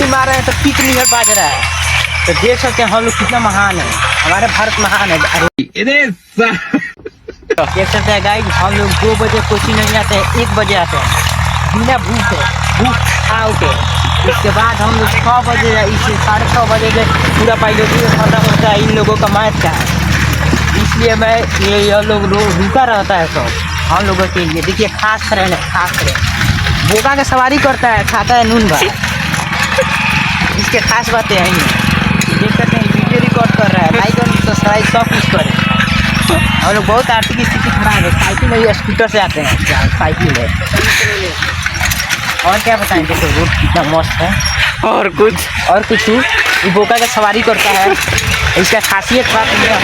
घंटी मार रहे हैं तो किक नियर बाज रहा है। तो देख सकते हैं हम लोग कितना महान है, हमारे भारत महान है। देख सकते हैं गाइस, हम लोग 2 बजे कोचिंग नहीं आते हैं, 1 बजे आते हैं बिना भूख खा के। इसके बाद हम लोग 6 बजे या इसे 6:30 बजे में पूरा पायलट भरना पड़ता है इन लोगों का मैच का है। इसलिए मैं ये लोग रुका रहता है सब हम लोगों के लिए। देखिए खास फ्रेंड है, खास फ्रेंड बोका का सवारी करता है, खाता है नून भाई। इसके खास बातें हैं, देख सकते हैं वीडियो रिकॉर्ड कर रहा है। लाइक और सब्सक्राइब सब कुछ करें। हम लोग बहुत आर्थिक स्थिति खराब है, साइकिल नहीं स्कूटर से आते हैं, क्या साइकिल है। और क्या बताएं, देखो रोड कितना मस्त है। और कुछ ये बोका का सवारी करता है, इसका खासियत बात है।